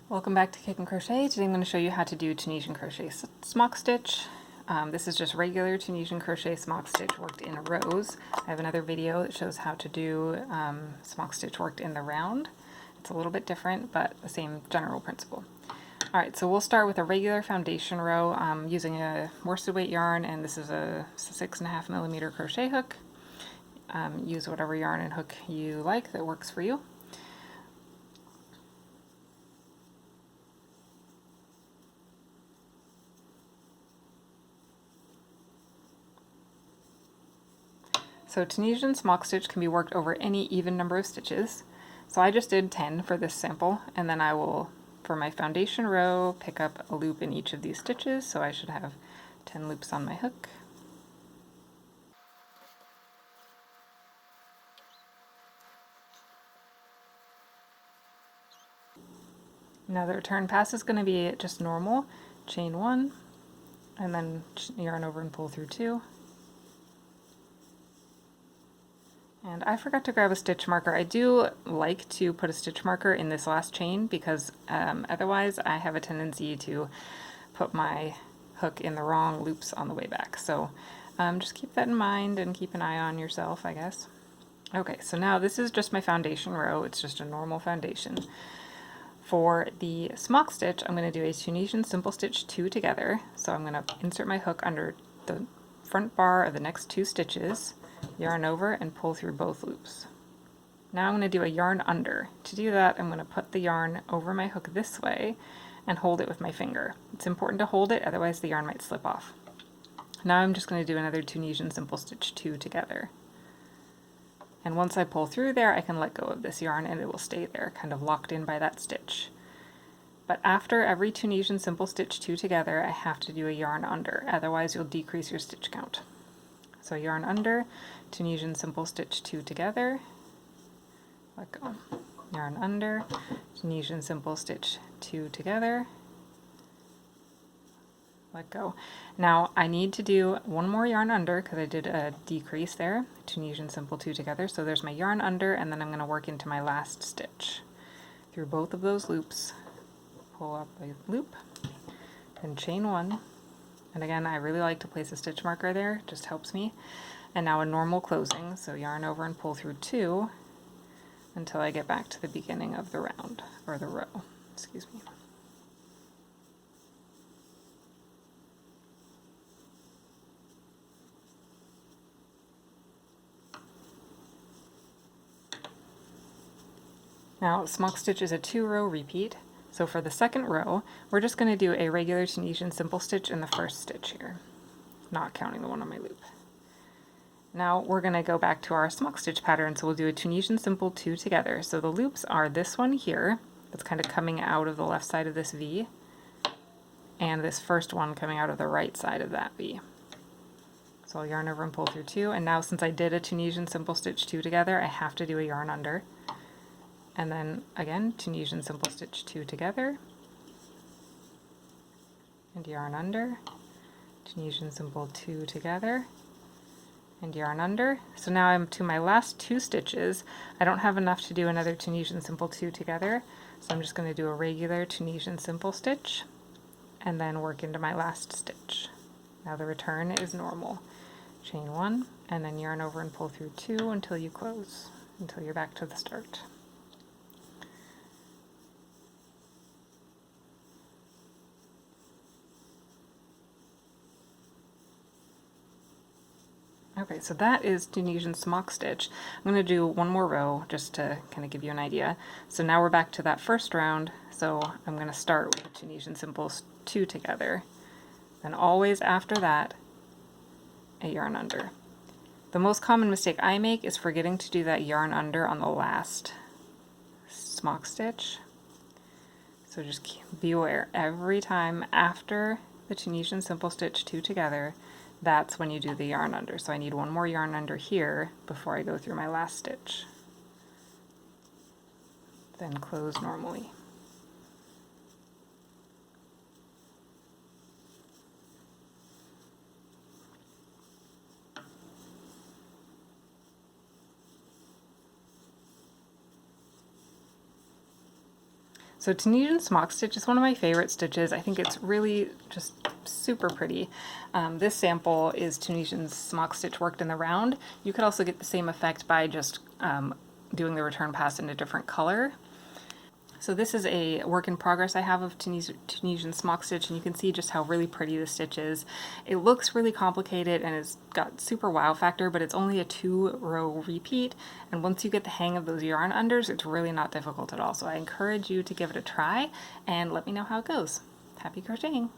Welcome back to Cake and Crochet. Today I'm going to show you how to do Tunisian crochet smock stitch. This is just regular Tunisian crochet smock stitch worked in rows. I have another video that shows how to do smock stitch worked in the round. It's a little bit different, but the same general principle. Alright, so we'll start with a regular foundation row. I'm using a worsted weight yarn, and this is a 6.5mm crochet hook. Use whatever yarn and hook you like that works for you. So Tunisian smock stitch can be worked over any even number of stitches. So I just did 10 for this sample, and then I will, for my foundation row, pick up a loop in each of these stitches, so I should have 10 loops on my hook. Now the return pass is going to be just normal, chain 1, and then yarn over and pull through 2. And I forgot to grab a stitch marker. I do like to put a stitch marker in this last chain because otherwise I have a tendency to put my hook in the wrong loops on the way back. So just keep that in mind and keep an eye on yourself, I guess. Okay, so now this is just my foundation row. It's just a normal foundation. For the smock stitch, I'm going to do a Tunisian simple stitch 2 together. So I'm going to insert my hook under the front bar of the next 2 stitches, yarn over and pull through both loops. Now I'm going to do a yarn under. To do that, I'm going to put the yarn over my hook this way and hold it with my finger. It's important to hold it, otherwise the yarn might slip off. Now I'm just going to do another Tunisian simple stitch 2 together. And once I pull through there, I can let go of this yarn and it will stay there, kind of locked in by that stitch. But after every Tunisian simple stitch 2 together, I have to do a yarn under, otherwise you'll decrease your stitch count. So yarn under, Tunisian simple stitch 2 together, let go, yarn under, Tunisian simple stitch 2 together, let go. Now I need to do one more yarn under because I did a decrease there, Tunisian simple 2 together, so there's my yarn under, and then I'm going to work into my last stitch. Through both of those loops, pull up a loop, then chain 1. And again, I really like to place a stitch marker there, it just helps me. And now a normal closing, so yarn over and pull through 2 until I get back to the beginning of the round, or the row, excuse me. Now, smock stitch is a 2-row repeat. So for the second row, we're just going to do a regular Tunisian simple stitch in the first stitch here, not counting the one on my loop. Now we're going to go back to our smock stitch pattern, so we'll do a Tunisian simple 2 together. So the loops are this one here, that's kind of coming out of the left side of this V, and this first one coming out of the right side of that V. So I'll yarn over and pull through 2, and now since I did a Tunisian simple stitch 2 together, I have to do a yarn under. And then again, Tunisian simple stitch 2 together, and yarn under, Tunisian simple 2 together, and yarn under. So now I'm to my last 2 stitches. I don't have enough to do another Tunisian simple 2 together, so I'm just going to do a regular Tunisian simple stitch, and then work into my last stitch. Now the return is normal. Chain 1, and then yarn over and pull through 2 until you close, until you're back to the start. Okay, so that is Tunisian smock stitch. I'm going to do one more row just to kind of give you an idea. So now we're back to that first round, so I'm going to start with the Tunisian simple 2 together. Then always after that, a yarn under. The most common mistake I make is forgetting to do that yarn under on the last smock stitch. So just be aware, every time after the Tunisian simple stitch 2 together, that's when you do the yarn under. So I need one more yarn under here before I go through my last stitch. Then close normally. So Tunisian Smock stitch is one of my favorite stitches. I think it's really just super pretty. This sample is Tunisian Smock stitch worked in the round. You could also get the same effect by just doing the return pass in a different color. So this is a work in progress I have of Tunisian Smock stitch, and you can see just how really pretty the stitch is. It looks really complicated and it's got super wow factor, but it's only a 2-row repeat, and once you get the hang of those yarn unders, it's really not difficult at all. So I encourage you to give it a try and let me know how it goes. Happy crocheting!